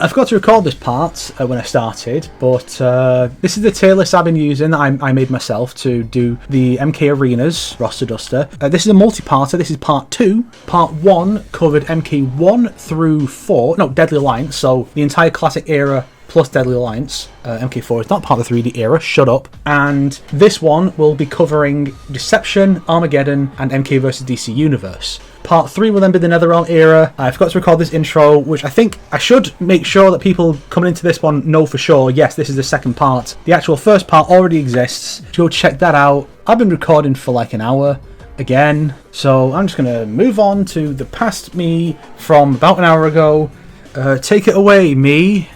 I forgot to record this part when I started, but this is the tier list I've been using that I made myself to do the MK Arenas roster duster. This is a multi-parter. This is part 2. Part 1 covered MK 1 through 4, no, Deadly Alliance, so the entire classic era plus Deadly Alliance. MK4 is not part of the 3D era, shut up. And this one will be covering Deception, Armageddon, and MK vs DC Universe. Part 3 will then be the NetherRealm era. I forgot to record this intro, which I think I should make sure that people coming into this one know for sure, yes, this is the second part. The actual first part already exists. Go check that out. I've been recording for like an hour again, so I'm just going to move on to the past me from about an hour ago. Take it away, me.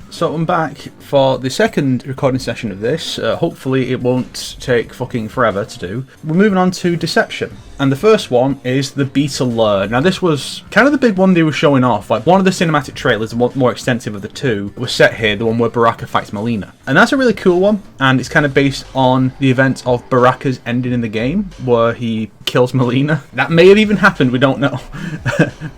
So I'm back for the second recording session of this. Hopefully it won't take fucking forever to do. We're moving on to Deception. And the first one is the Beta Lure. Now this was kind of the big one they were showing off. Like one of the cinematic trailers, the one more extensive of the two, was set here, the one where Baraka fights Melina. And that's a really cool one. And it's kind of based on the event of Baraka's ending in the game, where he kills Melina. That may have even happened, we don't know.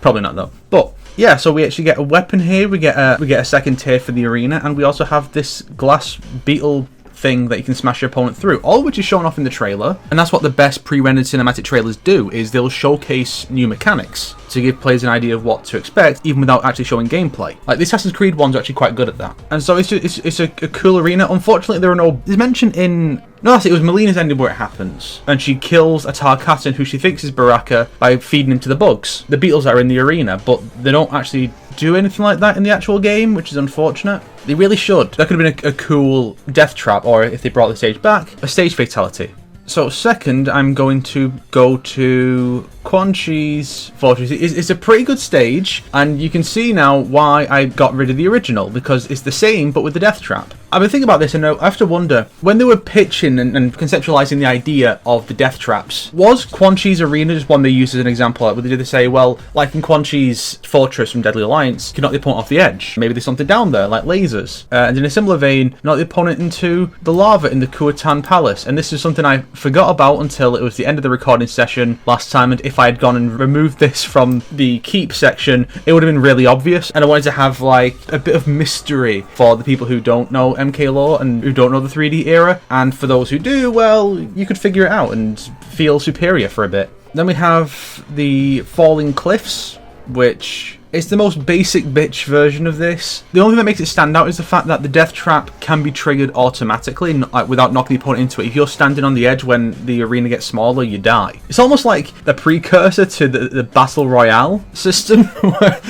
Probably not though. But yeah, so we actually get a weapon here, we get a second tier for the arena, and we also have this glass beetle thing that you can smash your opponent through, all of which is shown off in the trailer. And that's what the best pre-rendered cinematic trailers do, is they'll showcase new mechanics to give players an idea of what to expect, even without actually showing gameplay. Like the Assassin's Creed ones are actually quite good at that. And so it's a cool arena. Unfortunately, there are no... It's mentioned in... No, that's it. It was Melina's ending where it happens. And she kills a Tarkatan who she thinks is Baraka by feeding him to the bugs. The beetles are in the arena, but they don't actually do anything like that in the actual game, which is unfortunate. They really should. That could have been a cool death trap, or if they brought the stage back, a stage fatality. So second, I'm going to go to Quan Chi's Fortress. It's a pretty good stage, and you can see now why I got rid of the original, because it's the same but with the death trap. I've been thinking about this, and I have to wonder, when they were pitching and conceptualizing the idea of the death traps, was Quan Chi's arena just one they used as an example? Like, did they say, well, like in Quan Chi's Fortress from Deadly Alliance, you can knock the opponent off the edge. Maybe there's something down there, like lasers. And in a similar vein, knock the opponent into the lava in the Kuatan Palace. And this is something I forgot about until it was the end of the recording session last time, and if I had gone and removed this from the keep section, it would have been really obvious. And I wanted to have like a bit of mystery for the people who don't know MK lore and who don't know the 3D era, and for those who do, well, you could figure it out and feel superior for a bit. Then we have the Falling Cliffs, which is the most basic bitch version of this. The only thing that makes it stand out is the fact that the death trap can be triggered automatically without knocking the opponent into it. If you're standing on the edge when the arena gets smaller, you die. It's almost like the precursor to the Battle Royale system, where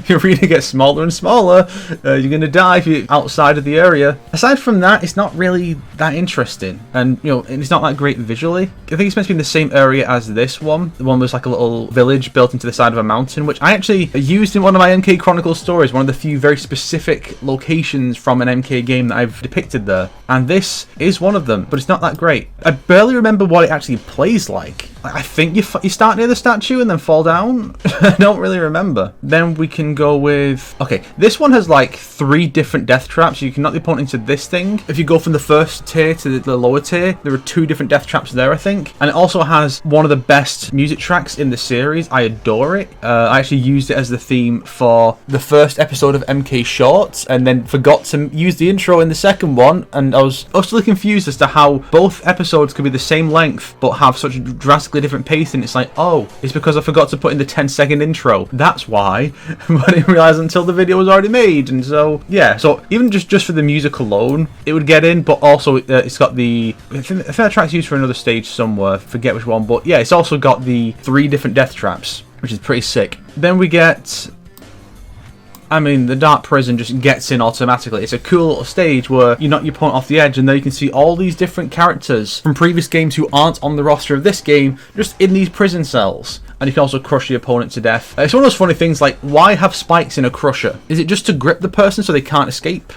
your arena gets smaller and smaller. You're going to die if you're outside of the area. Aside from that, it's not really that interesting. And, you know, it's not that great visually. I think it's meant to be in the same area as this one. The one was like a little village built into the side of a mountain, which I actually used in one of my MK Chronicles stories, one of the few very specific locations from an MK game that I've depicted there, and this is one of them, but it's not that great. I barely remember what it actually plays like. I think you start near the statue and then fall down. I don't really remember. Then we can go with... Okay, this one has like 3 different death traps. You can knock the opponent into this thing. If you go from the first tier to the lower tier, there are 2 different death traps there, I think. And it also has one of the best music tracks in the series. I adore it. I actually used it as the theme for the first episode of MK Shorts, and then forgot to use the intro in the second one. And I was utterly confused as to how both episodes could be the same length, but have such drastically different pacing. It's like, oh, it's because I forgot to put in the 10-second intro. That's why. But I didn't realize until the video was already made. And so, yeah. So even just for the music alone, it would get in. But also, it's got the... I think the track's used for another stage somewhere. Forget which one. But yeah, it's also got the 3 different death traps, which is pretty sick. Then we get... I mean, the Dark Prison just gets in automatically. It's a cool little stage where you knock your opponent off the edge, and there you can see all these different characters from previous games who aren't on the roster of this game, just in these prison cells. And you can also crush the opponent to death. It's one of those funny things, like, why have spikes in a crusher? Is it just to grip the person so they can't escape?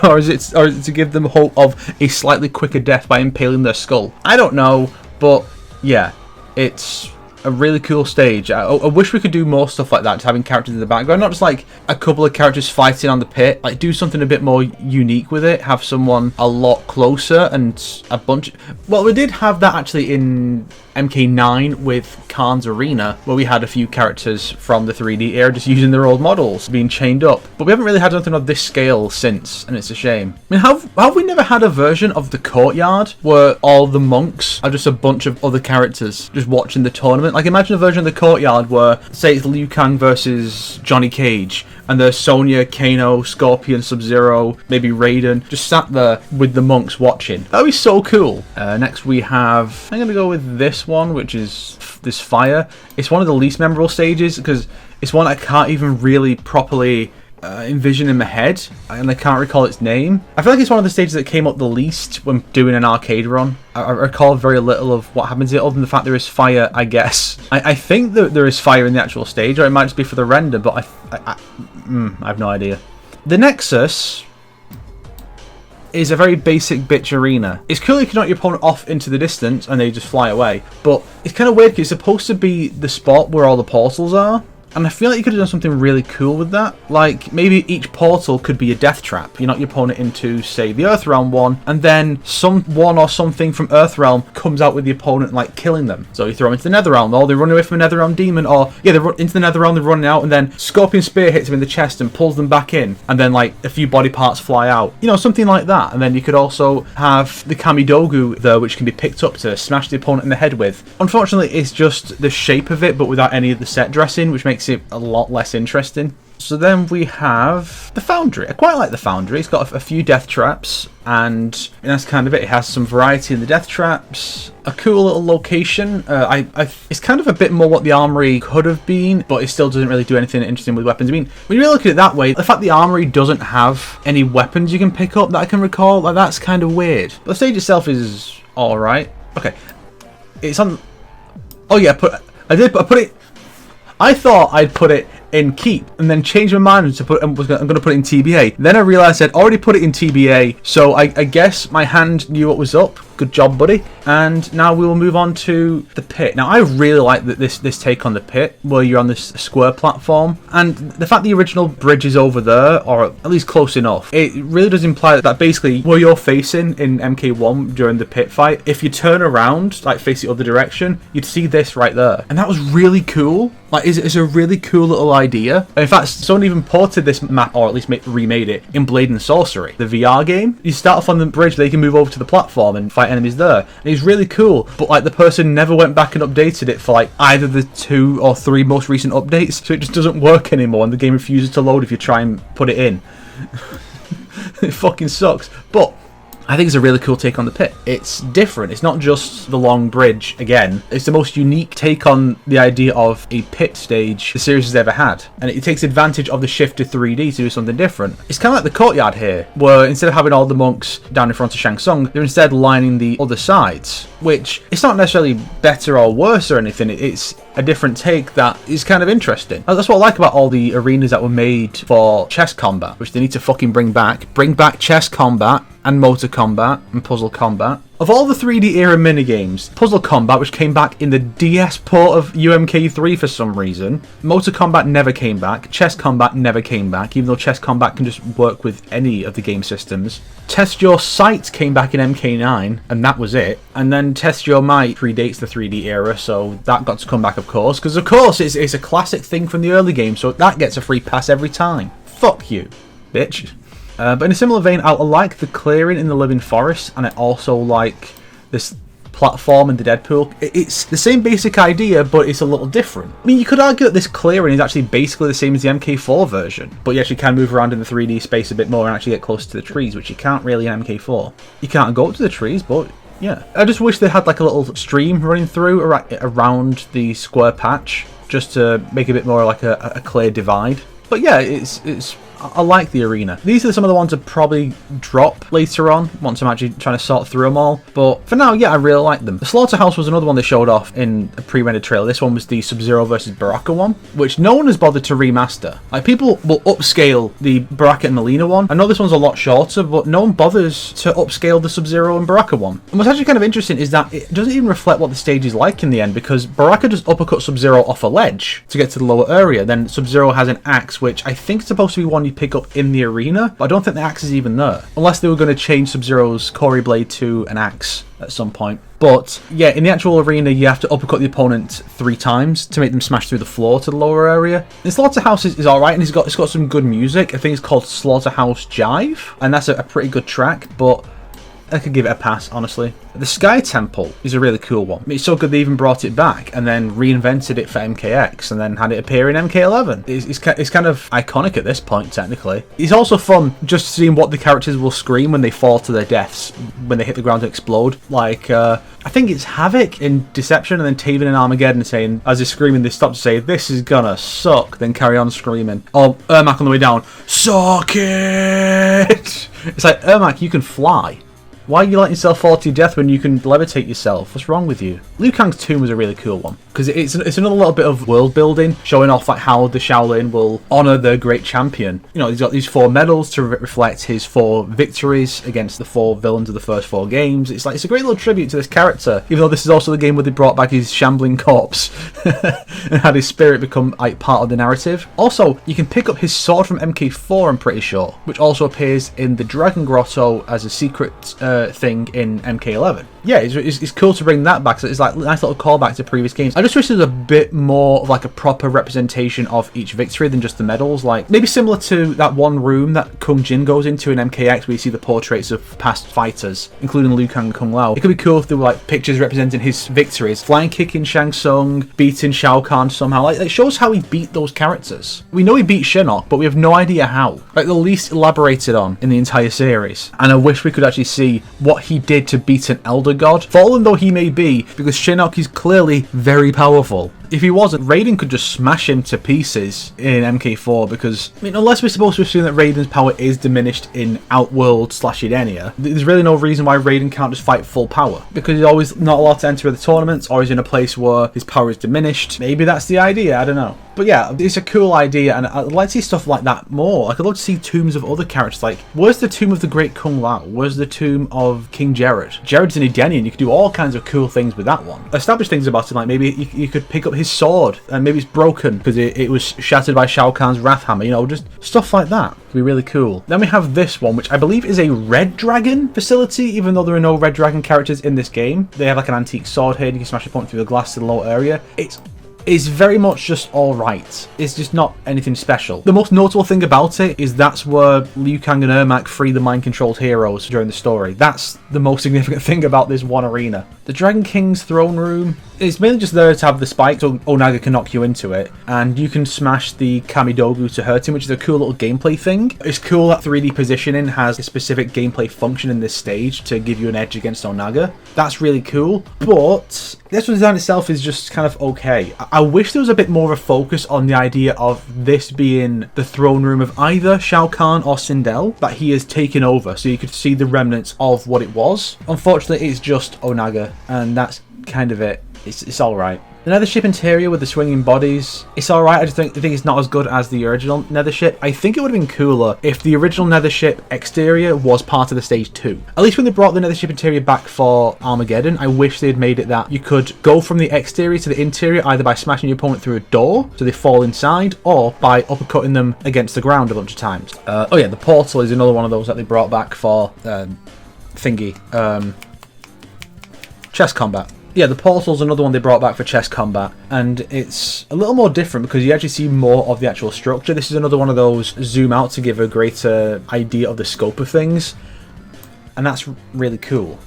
or is it to give them hope of a slightly quicker death by impaling their skull? I don't know, but yeah, it's a really cool stage. I wish we could do more stuff like that, just having characters in the background, not just like a couple of characters fighting on the pit. Like, do something a bit more unique with it. Have someone a lot closer and a bunch. Well, we did have that actually in MK9 with Khan's Arena, where we had a few characters from the 3D era just using their old models, being chained up. But we haven't really had something of this scale since, and it's a shame. I mean, have we never had a version of the courtyard where all the monks are just a bunch of other characters just watching the tournament? Like, imagine a version of the courtyard where, say, it's Liu Kang versus Johnny Cage, and there's Sonya, Kano, Scorpion, Sub-Zero, maybe Raiden, just sat there with the monks watching. That would be so cool. Next we have, I'm going to go with this one, which is this fire. It's one of the least memorable stages because it's one I can't even really properly envision in my head, and I can't recall its name. I feel like it's one of the stages that came up the least when doing an arcade run. I recall very little of what happens here, other than the fact there is fire, I guess. I think that there is fire in the actual stage, or it might just be for the render, but I have no idea. The Nexus is a very basic bitch arena. It's cool you can knock your opponent off into the distance and they just fly away, but it's kind of weird because it's supposed to be the spot where all the portals are. And I feel like you could have done something really cool with that. Like, maybe each portal could be a death trap. You knock your opponent into, say, the Earthrealm one, and then someone or something from Earthrealm comes out with the opponent, like, killing them. So you throw them into the Netherrealm, or they run away from a Netherrealm demon, or, yeah, they run into the Netherrealm, they're running out, and then Scorpion Spear hits them in the chest and pulls them back in, and then, like, a few body parts fly out. You know, something like that. And then you could also have the Kamidogu there, which can be picked up to smash the opponent in the head with. Unfortunately, it's just the shape of it, but without any of the set dressing, which makes it a lot less interesting. So then we have the Foundry. I quite like the Foundry. It's got a few death traps, and that's kind of it. It has some variety in the death traps. A cool little location. It's kind of a bit more what the Armory could have been, but it still doesn't really do anything interesting with weapons. I mean, when you really look at it that way, the fact the Armory doesn't have any weapons you can pick up that I can recall, like, that's kind of weird. But the stage itself is alright. Okay. It's on... Oh yeah, I put it... I thought I'd put it in Keep and then change my mind to I'm going to put it in TBA. Then I realised I'd already put it in TBA, so I guess my hand knew what was up. Good job, buddy. And now we will move on to the pit. Now, I really like this take on the pit, where you're on this square platform, and the fact the original bridge is over there, or at least close enough, it really does imply that basically where you're facing in MK1 during the pit fight, if you turn around, like face the other direction, you'd see this right there. And that was really cool. Like, it's a really cool little idea. And in fact, someone even ported this map, or at least remade it, in Blade and Sorcery, the VR game. You start off on the bridge, they can move over to the platform and fight enemies there. And it's really cool, but like the person never went back and updated it for like either the 2 or 3 most recent updates, so it just doesn't work anymore, and the game refuses to load if you try and put it in. It fucking sucks. But I think it's a really cool take on the pit. It's different. It's not just the long bridge again. It's the most unique take on the idea of a pit stage the series has ever had. And it takes advantage of the shift to 3D to do something different. It's kind of like the courtyard here, where instead of having all the monks down in front of Shang Tsung, they're instead lining the other sides, which it's not necessarily better or worse or anything. It's a different take that is kind of interesting. That's what I like about all the arenas that were made for chess combat, which they need to fucking bring back. Bring back chess combat and motor combat and puzzle combat. Of all the 3D era minigames, puzzle combat, which came back in the DS port of UMK3 for some reason, motor combat never came back, chess combat never came back, even though chess combat can just work with any of the game systems. Test Your Sight came back in MK9, and that was it. And then Test Your Might predates the 3D era, so that got to come back, of course, because of course it's a classic thing from the early game, so that gets a free pass every time. Fuck you, bitch. But in a similar vein, I like the clearing in the Living Forest, and I also like this platform in the Deadpool. It's the same basic idea, but it's a little different. I mean, you could argue that this clearing is actually basically the same as the MK4 version, but you actually can move around in the 3D space a bit more and actually get close to the trees, which you can't really in MK4. You can't go up to the trees, but yeah. I just wish they had like a little stream running through around the square patch, just to make it a bit more like a clear divide. But yeah, it's I like the arena. These are some of the ones that probably drop later on once I'm actually trying to sort through them all. But for now, yeah, I really like them. The Slaughterhouse was another one they showed off in a pre-rendered trailer. This one was the Sub-Zero versus Baraka one, which no one has bothered to remaster. Like, people will upscale the Baraka and Mileena one. I know this one's a lot shorter, but no one bothers to upscale the Sub-Zero and Baraka one. And what's actually kind of interesting is that it doesn't even reflect what the stage is like in the end, because Baraka just uppercut Sub-Zero off a ledge to get to the lower area. Then Sub-Zero has an axe, which I think is supposed to be one you pick up in the arena, but I don't think the axe is even there. Unless they were going to change Sub-Zero's Corey Blade to an axe at some point. But yeah, in the actual arena, you have to uppercut the opponent 3 times to make them smash through the floor to the lower area. The Slaughterhouse is alright, and it's got some good music. I think it's called Slaughterhouse Jive, and that's a pretty good track, but I could give it a pass, honestly. The Sky Temple is a really cool one. It's so good they even brought it back and then reinvented it for MKX and then had it appear in MK11. It's kind of iconic at this point, technically. It's also fun just seeing what the characters will scream when they fall to their deaths, when they hit the ground and explode. Like, I think it's Havoc in Deception, and then Taven in Armageddon saying, as they're screaming, they stop to say, "This is gonna suck," then carry on screaming. Or Ermac on the way down, "Suck it!" It's like, Ermac, you can fly. Why are you letting yourself fall to your death when you can levitate yourself? What's wrong with you? Liu Kang's tomb was a really cool one, because it's another little bit of world building, showing off like how the Shaolin will honour their great champion. You know, he's got these 4 medals to reflect his 4 victories against the 4 villains of the first 4 games. It's a great little tribute to this character, even though this is also the game where they brought back his shambling corpse and had his spirit become like part of the narrative. Also, you can pick up his sword from MK4, I'm pretty sure, which also appears in the Dragon Grotto as a secret thing in MK11. Yeah, it's cool to bring that back. So it's like a nice little callback to previous games. I just wish there was a bit more of like a proper representation of each victory than just the medals. Like maybe similar to that one room that Kung Jin goes into in MKX, where you see the portraits of past fighters, including Liu Kang and Kung Lao. It could be cool if there were like pictures representing his victories, flying kicking Shang Tsung, beating Shao Kahn somehow. Like it shows how he beat those characters. We know he beat Shinnok, but we have no idea how. Like the least elaborated on in the entire series. And I wish we could actually see what he did to beat an Elder God, fallen though he may be, because Shinnok is clearly very powerful. If he wasn't, Raiden could just smash him to pieces in MK4, because, I mean, unless we're supposed to assume that Raiden's power is diminished in Outworld / Edenia, there's really no reason why Raiden can't just fight full power, because he's always not allowed to enter the tournaments, or he's in a place where his power is diminished. Maybe that's the idea, I don't know. But yeah, it's a cool idea, and I'd like to see stuff like that more. I'd love to see tombs of other characters, like, where's the tomb of the great Kung Lao? Where's the tomb of King Jared? Jared's an Edenian, you could do all kinds of cool things with that one. Establish things about him, like maybe you could pick up his sword, and maybe it's broken because it was shattered by Shao Kahn's Wrath Hammer, you know, just stuff like that. It'd be really cool. Then we have this one, which I believe is a Red Dragon facility, even though there are no Red Dragon characters in this game. They have like an antique sword here, and you can smash a point through the glass to the lower area. It's very much just alright. It's just not anything special. The most notable thing about it is that's where Liu Kang and Ermac free the mind-controlled heroes during the story. That's the most significant thing about this one arena. The Dragon King's throne room is mainly just there to have the spike so Onaga can knock you into it, and you can smash the Kamidogu to hurt him, which is a cool little gameplay thing. It's cool that 3D positioning has a specific gameplay function in this stage to give you an edge against Onaga. That's really cool, but this design itself is just kind of okay. I wish there was a bit more of a focus on the idea of this being the throne room of either Shao Kahn or Sindel that he has taken over, so you could see the remnants of what it was. Unfortunately, it's just Onaga, and that's kind of it. It's alright. The Nethership interior with the swinging bodies, it's alright. I just think it's not as good as the original Nethership. I think it would have been cooler if the original Nethership exterior was part of the stage 2. At least when they brought the Nethership interior back for Armageddon, I wish they'd made it that you could go from the exterior to the interior either by smashing your opponent through a door so they fall inside, or by uppercutting them against the ground a bunch of times. Oh yeah, the portal is another one of those that they brought back for chess combat. Yeah, the portal's another one they brought back for chess combat, and it's a little more different because you actually see more of the actual structure. This is another one of those zoom out to give a greater idea of the scope of things, and that's really cool.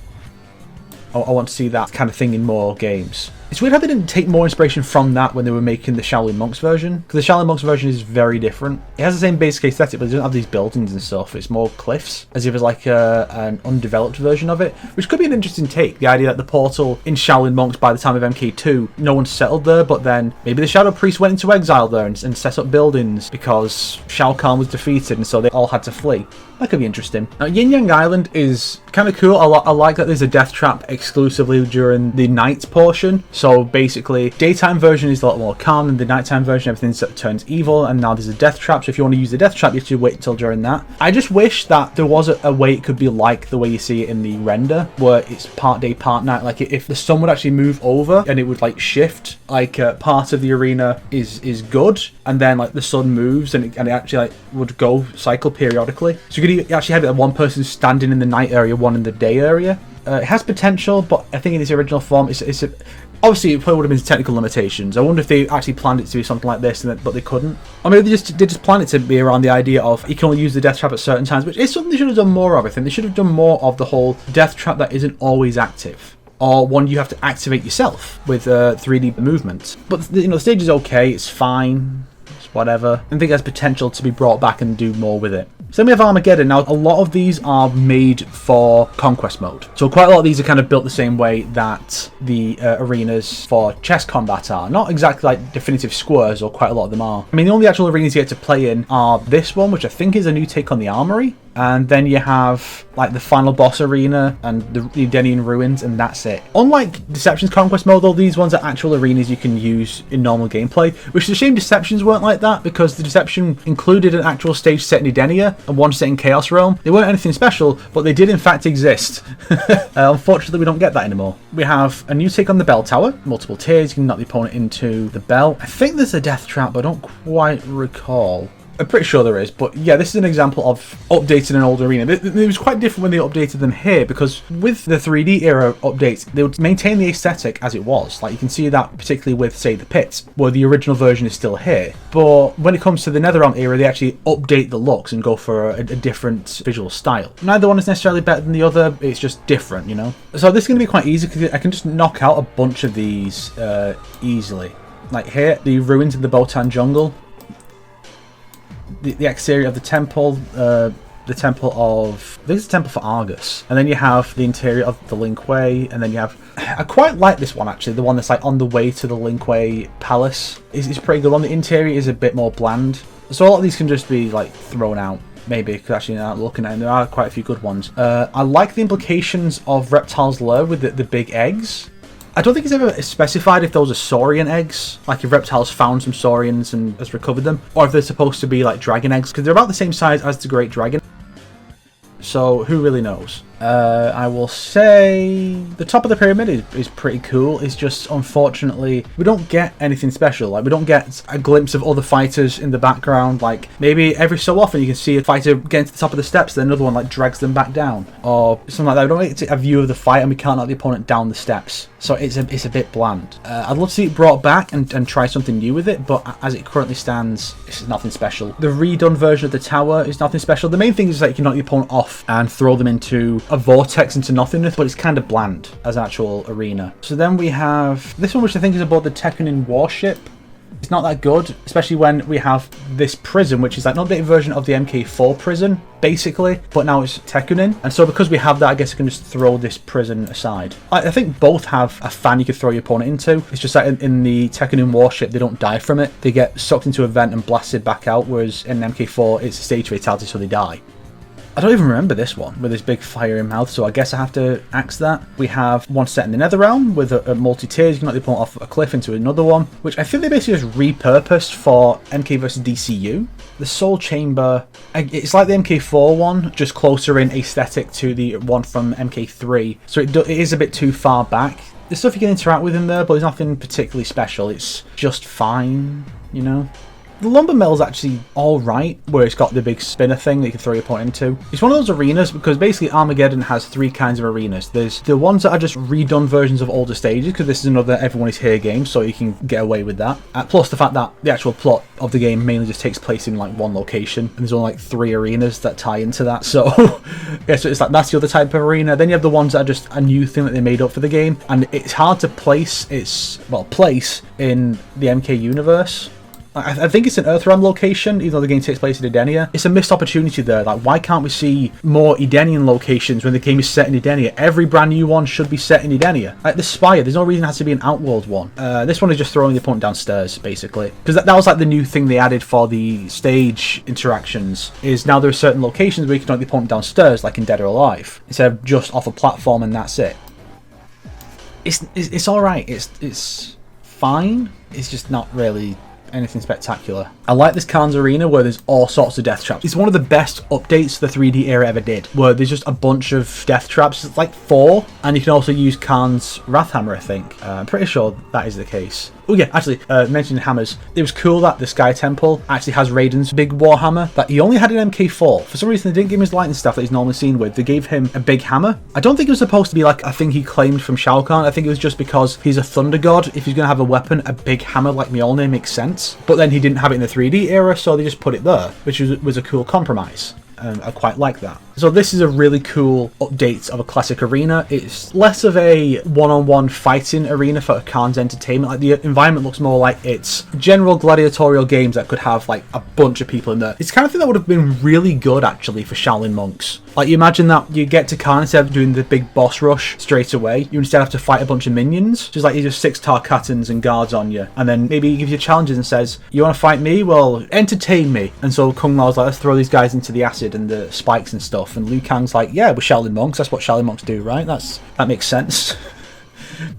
I want to see that kind of thing in more games. It's weird how they didn't take more inspiration from that when they were making the Shaolin Monks version, because the Shaolin Monks version is very different. It has the same basic aesthetic, but it doesn't have these buildings and stuff. It's more cliffs, as if it's like an undeveloped version of it, which could be an interesting take. The idea that the portal in Shaolin Monks, by the time of MK2, no one settled there, but then maybe the Shadow Priest went into exile there and set up buildings because Shao Kahn was defeated, and so they all had to flee. That could be interesting. Now, Yin Yang Island is kind of cool. I like that there's a death trap exclusively during the night portion. So basically, daytime version is a lot more calm, and the nighttime version, everything turns evil, and now there's a death trap. So if you want to use the death trap, you have to wait until during that. I just wish that there was a way it could be like the way you see it in the render, where it's part day, part night. Like if the sun would actually move over and it would like shift, like part of the arena is good, and then like the sun moves and it actually like would go cycle periodically. So you could actually have one person standing in the night area, one in the day area. It has potential, but I think in its original form, obviously it probably would have been technical limitations. I wonder if they actually planned it to be something like this, but they couldn't. Or maybe they just planned it to be around the idea of you can only use the death trap at certain times, which is something they should have done more of. I think they should have done more of the whole death trap that isn't always active, or one you have to activate yourself with 3D movements. But the stage is okay, it's fine, it's whatever. I think it has potential to be brought back and do more with it. So then we have Armageddon. Now, a lot of these are made for Conquest mode. So quite a lot of these are kind of built the same way that the arenas for chess combat are. Not exactly like definitive squares, or quite a lot of them are. I mean, the only actual arenas you get to play in are this one, which I think is a new take on the Armory. And then you have like the final boss arena and the Edenian ruins, and that's it. Unlike Deception's Conquest mode, though, these ones are actual arenas you can use in normal gameplay, which is a shame Deceptions weren't like that, because the Deception included an actual stage set in Edenia and one set in Chaos Realm. They weren't anything special, but they did in fact exist. Unfortunately, we don't get that anymore. We have a new take on the Bell Tower, multiple tiers. You can knock the opponent into the bell. I think there's a death trap, but I don't quite recall. I'm pretty sure there is, but yeah, this is an example of updating an old arena. It was quite different when they updated them here, because with the 3D era updates, they would maintain the aesthetic as it was. Like, you can see that particularly with, say, the pits, where the original version is still here. But when it comes to the NetherRealm era, they actually update the looks and go for a different visual style. Neither one is necessarily better than the other, it's just different, you know? So this is going to be quite easy, because I can just knock out a bunch of these easily. Like here, the ruins of the Botan jungle. The exterior of the temple of, I think it's the temple for Argus, and then you have the interior of the Link Way, and then you have, I quite like this one actually, the one that's like on the way to the Link Way Palace. It's pretty good. On the interior is a bit more bland, so a lot of these can just be like thrown out. Maybe, because actually now looking at them, there are quite a few good ones. I like the implications of Reptile's Lair with the big eggs. I don't think it's ever specified if those are saurian eggs, like if Reptile's found some saurians and has recovered them, or if they're supposed to be like dragon eggs, because they're about the same size as the Great Dragon. So who really knows? I will say the top of the pyramid is pretty cool. It's just, unfortunately, we don't get anything special. Like, we don't get a glimpse of other fighters in the background. Like, maybe every so often you can see a fighter getting to the top of the steps, then another one like drags them back down, or something like that. We don't get a view of the fight, and we can't knock the opponent down the steps. So it's a bit bland. I'd love to see it brought back and try something new with it, but as it currently stands, it's nothing special. The redone version of the tower is nothing special. The main thing is that you can knock the opponent off and throw them into a vortex into nothingness, but it's kind of bland as an actual arena. So then we have this one, which I think is about the Tekkunin warship. It's not that good, especially when we have this prison, which is like an updated version of the MK4 prison, basically, but now it's Tekkunin. And so because we have that, I guess I can just throw this prison aside. I think both have a fan you could throw your opponent into. It's just that in the Tekkunin warship, they don't die from it. They get sucked into a vent and blasted back out, whereas in MK4, it's a stage fatality, so they die. I don't even remember this one with this big fiery mouth, so I guess I have to axe that. We have one set in the Netherrealm with a multi-tiers. You can knock the opponent off a cliff into another one, which I think they basically just repurposed for MK vs DCU. The Soul Chamber, it's like the MK4 one, just closer in aesthetic to the one from MK3, so it is a bit too far back. There's stuff you can interact with in there, but there's nothing particularly special. It's just fine, you know? The lumber mill's actually alright, where it's got the big spinner thing that you can throw your opponent into. It's one of those arenas because basically Armageddon has 3 kinds of arenas. There's the ones that are just redone versions of older stages, because this is another Everyone is Here game, so you can get away with that. Plus the fact that the actual plot of the game mainly just takes place in like one location, and there's only like 3 arenas that tie into that. So yeah, so it's like that's the other type of arena. Then you have the ones that are just a new thing that they made up for the game, and it's hard to place place in the MK universe. I think it's an Earthrealm location, even though the game takes place in Edenia. It's a missed opportunity there. Like, why can't we see more Edenian locations when the game is set in Edenia? Every brand new one should be set in Edenia. Like the Spire, there's no reason it has to be an Outworld one. This one is just throwing the opponent downstairs, basically. Because that was like the new thing they added for the stage interactions, is now there are certain locations where you can knock the opponent downstairs, like in Dead or Alive, instead of just off a platform and that's it. It's alright. It's fine. It's just not really anything spectacular. I like this Khan's Arena where there's all sorts of death traps. It's one of the best updates the 3D era ever did, where there's just a bunch of death traps. It's like 4, and you can also use Khan's Wrathhammer, I think. I'm pretty sure that is the case. Oh yeah, actually, mentioning hammers, it was cool that the Sky Temple actually has Raiden's big Warhammer that he only had in MK4. For some reason, they didn't give him his lightning stuff that he's normally seen with. They gave him a big hammer. I don't think it was supposed to be like a thing he claimed from Shao Kahn. I think it was just because he's a thunder god. If he's going to have a weapon, a big hammer like Mjolnir makes sense. But then he didn't have it in the 3D era, so they just put it there, which was a cool compromise. I quite like that. So this is a really cool update of a classic arena. It's less of a one-on-one fighting arena for Khan's entertainment. Like the environment looks more like it's general gladiatorial games that could have like a bunch of people in there. It's the kind of thing that would have been really good actually for Shaolin monks. Like you imagine that you get to Khan, instead of doing the big boss rush straight away, you instead have to fight a bunch of minions. Just like he just 6 Tarkatans and guards on you, and then maybe he gives you challenges and says, "You want to fight me? Well, entertain me." And so Kung Lao's like, "Let's throw these guys into the acid and the spikes and stuff." And Liu Kang's like, "Yeah, we're Shaolin monks. That's what Shaolin monks do, right? That makes sense."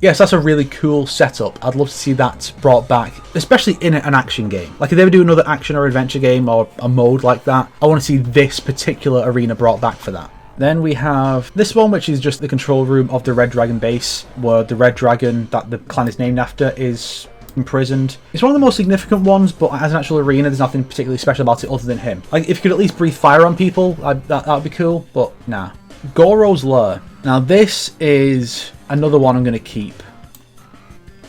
Yes, that's a really cool setup. I'd love to see that brought back, especially in an action game. Like if they ever do another action or adventure game or a mode like that, I want to see this particular arena brought back for that. Then we have this one, which is just the control room of the Red Dragon base, where the Red Dragon that the clan is named after is imprisoned. It's one of the most significant ones, but as an actual arena, there's nothing particularly special about it other than him. Like if you could at least breathe fire on people, that would be cool, but nah. Goro's Lair. Now this is another one I'm going to keep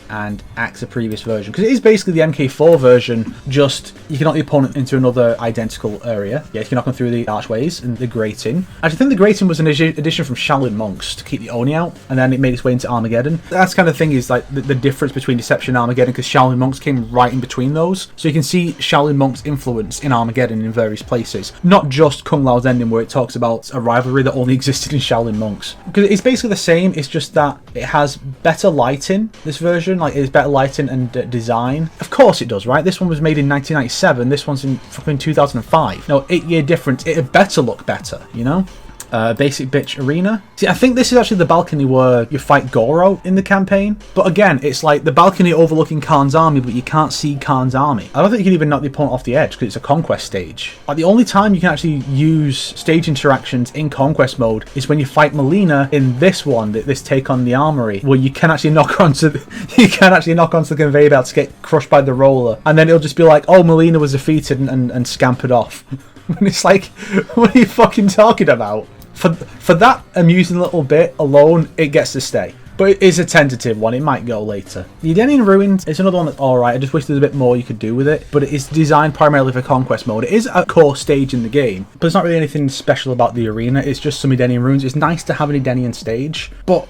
and axe a previous version, because it is basically the MK4 version, just you can knock the opponent into another identical area. Yeah, you can knock them through the archways and the grating. I think the grating was an addition from Shaolin monks to keep the Oni out, and then it made its way into Armageddon. That's kind of thing is like the difference between Deception and Armageddon, because Shaolin monks came right in between those, so you can see Shaolin monks' influence in Armageddon in various places, not just Kung Lao's ending where it talks about a rivalry that only existed in Shaolin monks, because it's basically the same. It's just that it has better lighting, this version. Like it's better lighting and design. Of course it does, right? This one was made in 1997. This one's in fucking 2005. No, 8-year difference. It had better look better, you know? Basic Bitch Arena. See, I think this is actually the balcony where you fight Goro in the campaign. But again, it's like the balcony overlooking Khan's army, but you can't see Khan's army. I don't think you can even knock the opponent off the edge because it's a conquest stage. Like the only time you can actually use stage interactions in conquest mode is when you fight Melina in this one, this take on the armory, where you can actually knock onto the conveyor belt to get crushed by the roller, and then it'll just be like, "Oh, Melina was defeated and scampered off." And it's like, what are you fucking talking about? For that amusing little bit alone, it gets to stay. But it is a tentative one, it might go later. The Edenian Ruins is another one that's alright. I just wish there's a bit more you could do with it. But it is designed primarily for conquest mode. It is a core stage in the game, but there's not really anything special about the arena. It's just some Edenian Ruins. It's nice to have an Edenian stage, but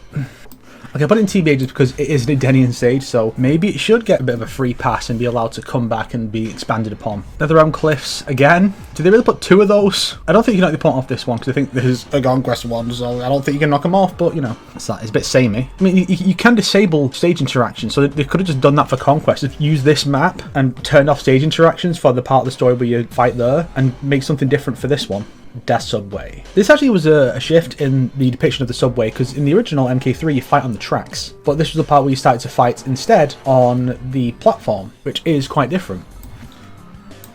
okay, I put it in TBA just because it is an Edenian stage, so maybe it should get a bit of a free pass and be allowed to come back and be expanded upon. Netherrealm Cliffs, again. Did they really put 2 of those? I don't think you can knock the point off this one, because I think there's a conquest one, so I don't think you can knock them off, but, you know, it's a bit samey. I mean, you can disable stage interactions, so they could have just done that for conquest. Just use this map and turn off stage interactions for the part of the story where you fight there, and make something different for this one. Das Subway. This actually was a shift in the depiction of the subway, because in the original MK3 you fight on the tracks, but this was the part where you started to fight instead on the platform, which is quite different.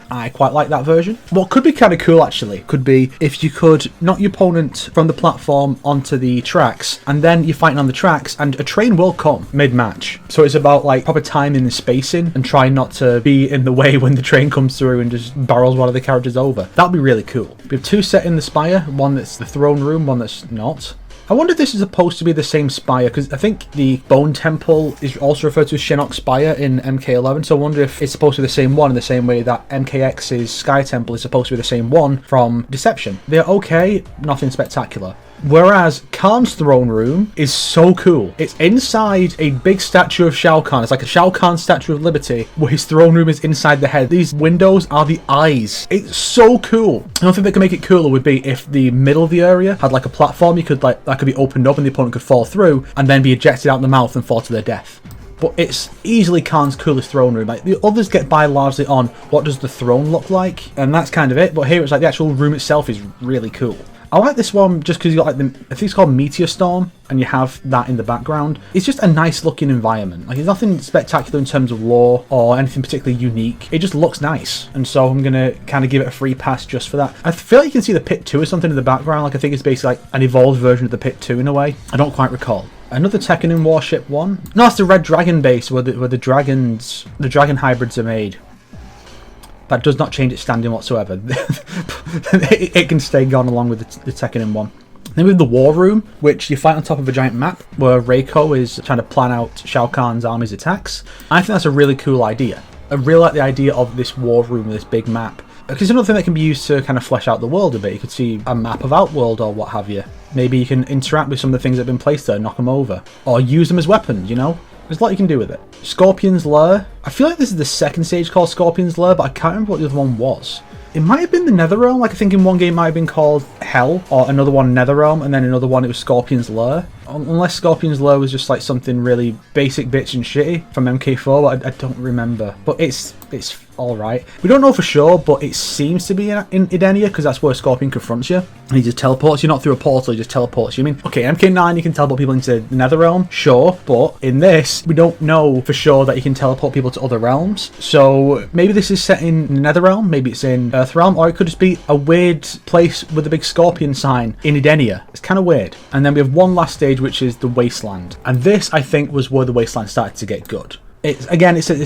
I quite like that version. What could be kind of cool actually could be if you could knock your opponent from the platform onto the tracks, and then you're fighting on the tracks and a train will come mid-match. So it's about like proper timing and spacing and trying not to be in the way when the train comes through and just barrels one of the characters over. That'd be really cool. We have two set in the spire, one that's the throne room, one that's not. I wonder if this is supposed to be the same spire, because I think the Bone Temple is also referred to as Shinnok Spire in MK11, so I wonder if it's supposed to be the same one in the same way that MKX's Sky Temple is supposed to be the same one from Deception. They're okay, nothing spectacular. Whereas Khan's throne room is so cool. It's inside a big statue of Shao Kahn. It's like a Shao Kahn Statue of Liberty, where his throne room is inside the head. These windows are the eyes. It's so cool. The only thing that could make it cooler would be if the middle of the area had like a platform you could like that could be opened up and the opponent could fall through and then be ejected out the mouth and fall to their death. But it's easily Khan's coolest throne room. Like the others get by largely on what does the throne look like, and that's kind of it. But here it's like the actual room itself is really cool. I like this one just because you got like I think it's called Meteor Storm, and you have that in the background. It's just a nice looking environment. Like, there's nothing spectacular in terms of lore or anything particularly unique. It just looks nice, and so I'm gonna kind of give it a free pass just for that. I feel like you can see the Pit 2 or something in the background. Like, I think it's basically like an evolved version of the Pit 2 in a way. I don't quite recall. Another Tekken in Warship 1. No, that's the Red Dragon base where the dragon hybrids are made. That does not change its standing whatsoever. it can stay gone along with the Tekken in 1. Then we have the War Room, which you fight on top of a giant map, where Reiko is trying to plan out Shao Kahn's army's attacks. I think that's a really cool idea. I really like the idea of this War Room, this big map. Because it's another thing that can be used to kind of flesh out the world a bit. You could see a map of Outworld or what have you. Maybe you can interact with some of the things that have been placed there, knock them over. Or use them as weapons, you know? There's a lot you can do with it. Scorpion's Lair. I feel like this is the second stage called Scorpion's Lair, but I can't remember what the other one was. It might have been the Netherrealm. Like, I think in one game it might have been called Hell, or another one Netherrealm, and then another one it was Scorpion's Lair. Unless Scorpion's Lair was just like something really basic bitch and shitty from MK4, but I don't remember. But it's alright. We don't know for sure, but it seems to be in Edenia, because that's where Scorpion confronts you. And he just teleports you, not through a portal, he just teleports you. I mean, okay, MK9 you can teleport people into the Netherrealm, sure, but in this, we don't know for sure that you can teleport people to other realms. So maybe this is set in Netherrealm, maybe it's in Earthrealm, or it could just be a weird place with a big Scorpion sign in Edenia. It's kind of weird. And then we have one last stage, which is the Wasteland. And this, I think, was where the Wasteland started to get good. It's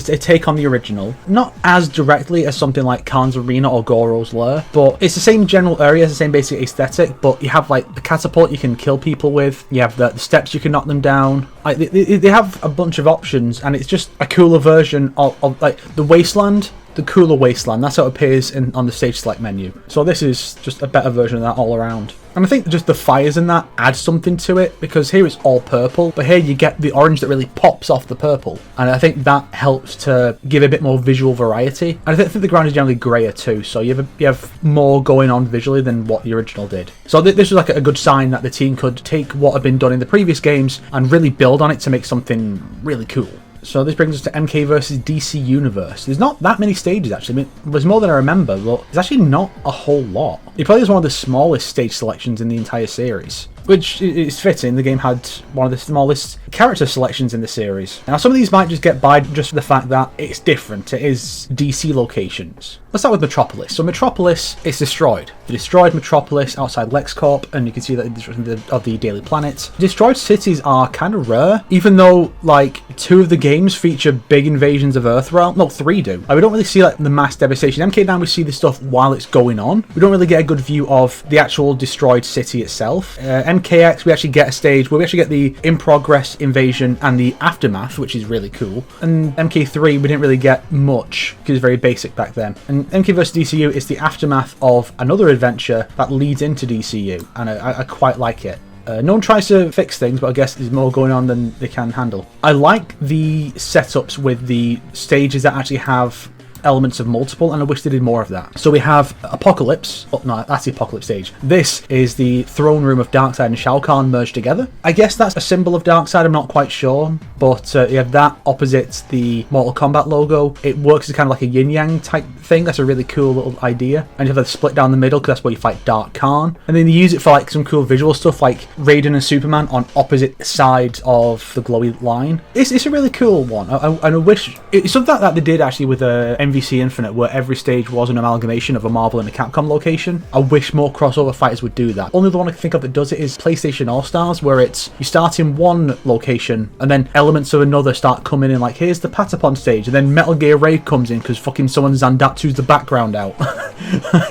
a take on the original. Not as directly as something like Khan's Arena or Goro's Lair, but it's the same general area, it's the same basic aesthetic, but you have like the catapult you can kill people with, you have the steps you can knock them down. Like they have a bunch of options, and it's just a cooler version of like the Wasteland. The cooler Wasteland, that's how it appears on the stage select menu. So this is just a better version of that all around. And I think just the fires in that add something to it, because here it's all purple, but here you get the orange that really pops off the purple. And I think that helps to give a bit more visual variety. And I think the ground is generally greyer too, so you have more going on visually than what the original did. So this was like a good sign that the team could take what had been done in the previous games and really build on it to make something really cool. So this brings us to MK versus DC Universe. There's not that many stages actually. I mean, there's more than I remember, but there's actually not a whole lot. It probably is one of the smallest stage selections in the entire series, which is fitting. The game had one of the smallest character selections in the series. Now, some of these might just get by just for the fact that it's different. It is DC locations. Let's start with Metropolis. So Metropolis is destroyed. They destroyed Metropolis outside LexCorp, and you can see that the destruction of the Daily Planet. Destroyed cities are kind of rare, even though like 2 of the games feature big invasions of Earthrealm. No, 3 do. Like, we don't really see like the mass devastation. MK9 we see this stuff while it's going on. We don't really get a good view of the actual destroyed city itself. MKX we actually get a stage where we actually get the in progress invasion and the aftermath, which is really cool. And MK3 we didn't really get much because it's very basic back then. And MK vs DCU is the aftermath of another adventure that leads into DCU, and I quite like it. No one tries to fix things, but I guess there's more going on than they can handle. I like the setups with the stages that actually have elements of multiple, and I wish they did more of that. So we have Apocalypse. Oh no, that's the Apocalypse stage. This is the throne room of Darkseid and Shao Kahn merged together. I guess that's a symbol of Darkseid, I'm not quite sure, but you have that opposite the Mortal Kombat logo. It works as kind of like a yin-yang type thing. That's a really cool little idea. And you have that split down the middle, because that's where you fight Dark Khan. And then you use it for like some cool visual stuff, like Raiden and Superman on opposite sides of the glowy line. It's a really cool one. And I wish it's something that they did actually with MVC Infinite, where every stage was an amalgamation of a Marvel and a Capcom location. I wish more crossover fighters would do that. Only the one I can think of that does it is PlayStation All-Stars, where it's you start in one location and then elements of another start coming in, like here's the Patapon stage, and then Metal Gear Raid comes in because fucking someone Zandatsu's the background out.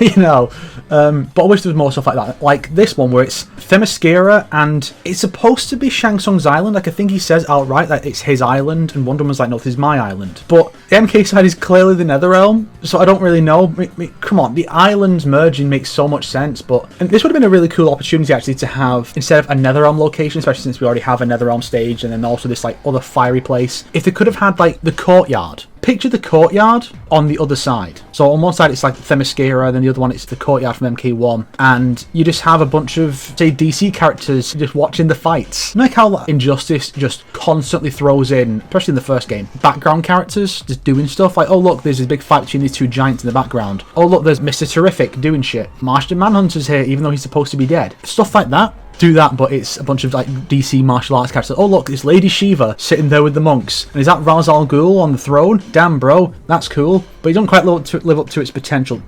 You know, but I wish there was more stuff like that. Like this one where it's Themyscira and it's supposed to be Shang Tsung's island. Like I think he says outright that it's his island, and Wonder Woman's like, no, this is my island. But the MK side is clearly the Netherrealm, so I don't really know. Come on, the islands merging makes so much sense, and this would have been a really cool opportunity actually to have, instead of a Netherrealm location, especially since we already have a Netherrealm stage and then also this like other fiery place, if they could have had like the courtyard. Picture the courtyard on the other side. So on one side it's like Themyscira, then the other one it's the courtyard from MK1, and you just have a bunch of, say, DC characters just watching the fights. Like how Injustice just constantly throws in, especially in the first game, background characters just doing stuff. Like, oh look, there's this big fight between these two giants in the background. Oh look, there's Mr. Terrific doing shit. Martian Manhunter's here even though he's supposed to be dead. Stuff like that. Do that, but it's a bunch of like DC martial arts characters. Oh look, it's Lady Shiva sitting there with the monks, and is that Ra's al Ghul on the throne? Damn, bro, that's cool, but he doesn't quite live up to its potential.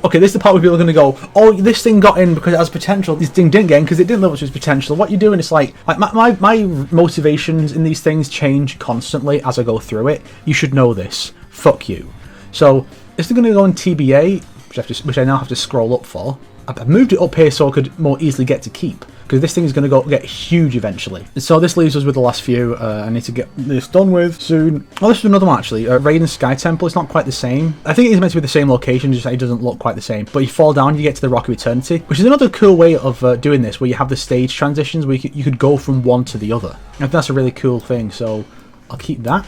Okay, this is the part where people are going to go, oh, this thing got in because it has potential. This thing didn't get in because it didn't live up to its potential. What you're doing is like my motivations in these things change constantly as I go through it. You should know this. Fuck you. So this is going to go on TBA, which I now have to scroll up for. I've moved it up here so I could more easily get to keep, because this thing is going to get huge eventually. And so this leaves us with the last few. I need to get this done with soon. Oh, this is another one actually. Raiden Sky Temple. It's not quite the same. I think it is meant to be the same location, just it doesn't look quite the same. But you fall down, you get to the Rock of Eternity, which is another cool way of doing this, where you have the stage transitions where you could go from one to the other. I think that's a really cool thing, so I'll keep that.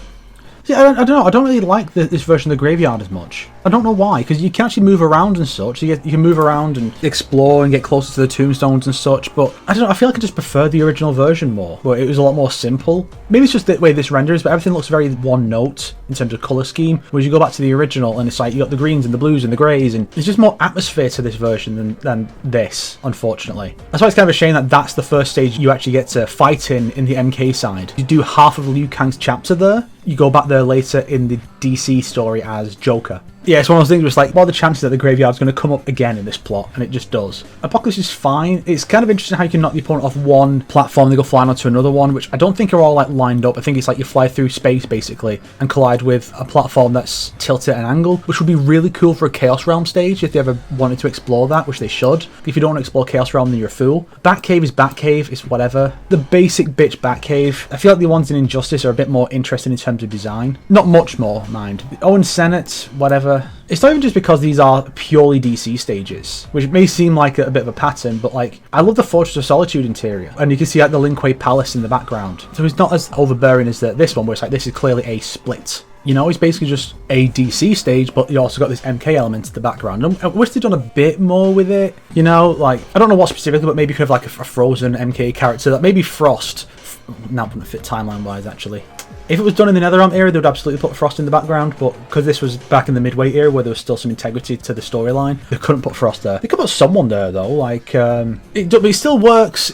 See, I don't know. I don't really like this version of the graveyard as much. I don't know why, because you can actually move around and such. You can move around and explore and get closer to the tombstones and such, but I don't know. I feel like I just prefer the original version more, where it was a lot more simple. Maybe it's just the way this renders, but everything looks very one note in terms of colour scheme. Whereas you go back to the original and it's like you got the greens and the blues and the greys, and there's just more atmosphere to this version than this, unfortunately. That's why it's kind of a shame that that's the first stage you actually get to fight in the MK side. You do half of Liu Kang's chapter there. You go back there later in the DC story as Joker. Yeah, it's one of those things where it's like, what are the chances that the graveyard's going to come up again in this plot? And it just does. Apocalypse is fine. It's kind of interesting how you can knock the opponent off one platform and they go flying onto another one, which I don't think are all like lined up. I think it's like you fly through space basically and collide with a platform that's tilted at an angle, which would be really cool for a Chaos Realm stage if they ever wanted to explore that, which they should. If you don't want to explore Chaos Realm, then you're a fool. Batcave is Batcave, it's whatever. The basic bitch Batcave. I feel like the ones in Injustice are a bit more interesting in terms of design. Not much more, mind. Owen Senate, whatever. It's not even just because these are purely DC stages, which may seem like a bit of a pattern, but like, I love the Fortress of Solitude interior, and you can see like the Lin Kuei Palace in the background. So it's not as overbearing as this one, where it's like, this is clearly a split. You know, it's basically just a DC stage, but you also got this MK element in the background. I wish they'd done a bit more with it. You know, like, I don't know what specifically, but maybe you could have like a Frozen MK character, that maybe Frost. That wouldn't fit timeline-wise, actually. If it was done in the NetherRealm era, they would absolutely put Frost in the background, but because this was back in the Midway era where there was still some integrity to the storyline, they couldn't put Frost there. They could put someone there, though, like, it still works.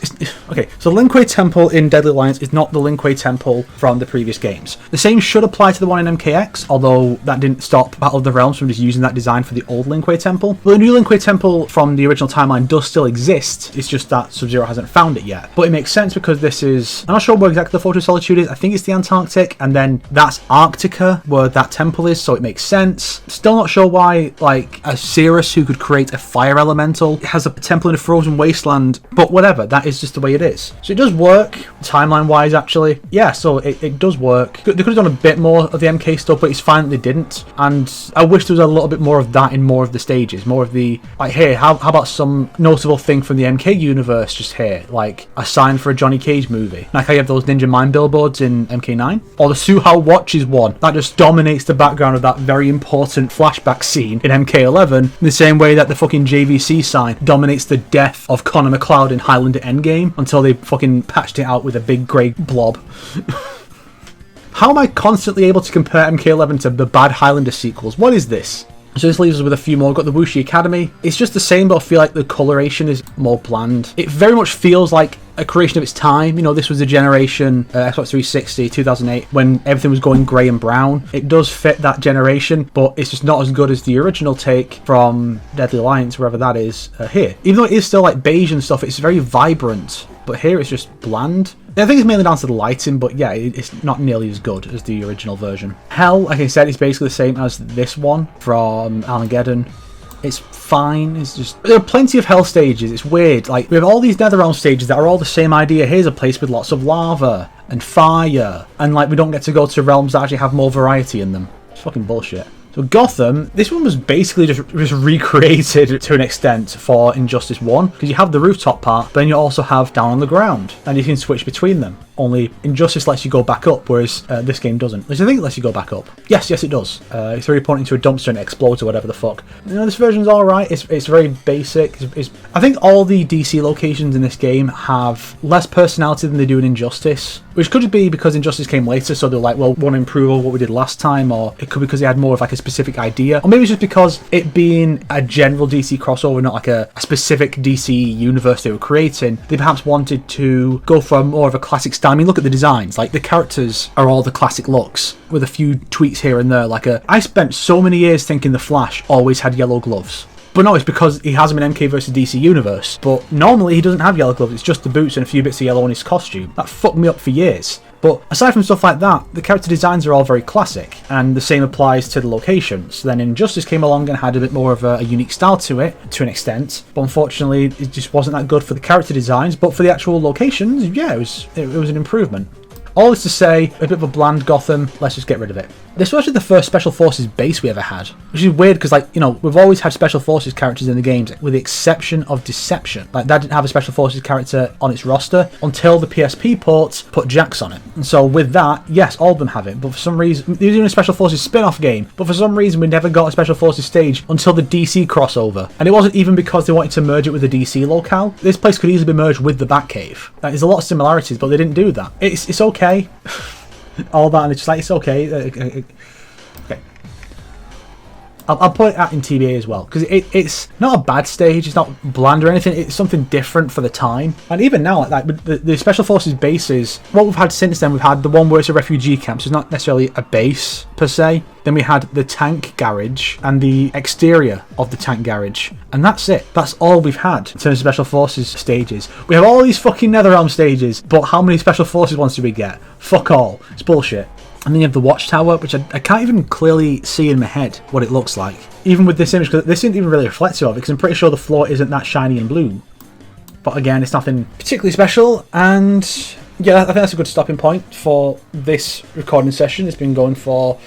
Okay, so Lin Kuei Temple in Deadly Alliance is not the Lin Kuei Temple from the previous games. The same should apply to the one in MKX, although that didn't stop Battle of the Realms from just using that design for the old Lin Kuei Temple. But the new Lin Kuei Temple from the original timeline does still exist, it's just that Sub-Zero hasn't found it yet. But it makes sense because this is, I'm not sure where exactly the Fortress of Solitude is, I think it's the Antarctic, and then that's Arctica where that temple is, so it makes sense. Still not sure why, like, a Cirrus who could create a fire elemental has a temple in a frozen wasteland, but whatever, that is just the way it is. So it does work, timeline wise actually. Yeah, so it does work. They could have done a bit more of the MK stuff, but it's fine that they didn't, and I wish there was a little bit more of that in more of the stages, more of the, like, hey, how about some notable thing from the MK universe just here, like a sign for a Johnny Cage movie, like how you have those Ninja Mine billboards in MK9, or the Suhao Watches one that just dominates the background of that very important flashback scene in MK11, in the same way that the fucking JVC sign dominates the death of Connor McLeod in Highlander Endgame until they fucking patched it out with a big grey blob. How am I constantly able to compare MK11 to the bad Highlander sequels? What is this? So this leaves us with a few more. We've got the Wuxi Academy. It's just the same, but I feel like the coloration is more bland. It very much feels like a creation of its time. You know, this was the generation, Xbox 360, 2008, when everything was going grey and brown. It does fit that generation, but it's just not as good as the original take from Deadly Alliance, wherever that is, here. Even though it is still like beige and stuff, it's very vibrant, but here it's just bland. I think it's mainly down to the lighting, but yeah, it's not nearly as good as the original version. Hell, like I said, it's basically the same as this one from Armageddon. It's fine. It's just, there are plenty of hell stages. It's weird. Like, we have all these Netherrealm stages that are all the same idea. Here's a place with lots of lava and fire, and like we don't get to go to realms that actually have more variety in them. It's fucking bullshit. So Gotham, this one was basically just recreated to an extent for Injustice 1, because you have the rooftop part, but then you also have down on the ground, and you can switch between them. Only Injustice lets you go back up, whereas this game doesn't. At least I think it lets you go back up. Yes, it does. You throw your opponent into a dumpster and it explodes or whatever the fuck. You know, this version's alright. It's very basic. I think all the DC locations in this game have less personality than they do in Injustice, which could be because Injustice came later, so they're like, well, we want to improve on what we did last time, or it could be because they had more of like a specific idea, or maybe it's just because it being a general DC crossover, not like a specific DC universe they were creating, they perhaps wanted to go for more of a classic style. I mean, look at the designs. Like, the characters are all the classic looks, with a few tweaks here and there. I spent so many years thinking the Flash always had yellow gloves. But no, it's because he has them in MK vs DC Universe. But normally he doesn't have yellow gloves, it's just the boots and a few bits of yellow on his costume. That fucked me up for years. But aside from stuff like that, the character designs are all very classic, and the same applies to the locations. Then Injustice came along and had a bit more of a unique style to it, to an extent, but unfortunately it just wasn't that good for the character designs, but for the actual locations, yeah, it was an improvement. All this to say, a bit of a bland Gotham, let's just get rid of it. This was actually the first Special Forces base we ever had, which is weird because, like, you know, we've always had Special Forces characters in the games, with the exception of Deception. Like, that didn't have a Special Forces character on its roster until the PSP ports put Jax on it. And so with that, yes, all of them have it, but for some reason, they were doing a Special Forces spin-off game, but for some reason we never got a Special Forces stage until the DC crossover. And it wasn't even because they wanted to merge it with the DC locale. This place could easily be merged with the Batcave. Like, there's a lot of similarities, but they didn't do that. It's okay. All that, and it's just like, it's okay. Okay. I'll put it out in TBA as well, because it's not a bad stage, it's not bland or anything, it's something different for the time. And even now, like the Special Forces bases, what we've had since then, we've had the one where it's a refugee camp, so it's not necessarily a base per se. Then we had the tank garage and the exterior of the tank garage, and that's it. That's all we've had in terms of Special Forces stages. We have all these fucking Netherrealm stages, but how many Special Forces ones do we get? Fuck all. It's bullshit. And then you have the Watchtower, which I can't even clearly see in my head what it looks like. Even with this image, because this isn't even really reflective of it, because I'm pretty sure the floor isn't that shiny and blue. But again, it's nothing particularly special, and yeah, I think that's a good stopping point for this recording session. It's been going for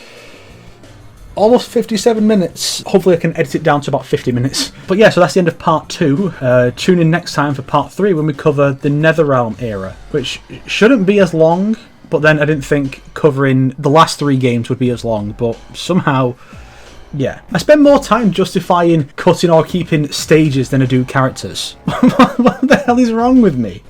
almost 57 minutes. Hopefully I can edit it down to about 50 minutes. But yeah, so that's the end of part 2. Tune in next time for part 3 when we cover the Netherrealm era, which shouldn't be as long. But then I didn't think covering the last 3 games would be as long, but somehow, yeah. I spend more time justifying cutting or keeping stages than I do characters. What the hell is wrong with me?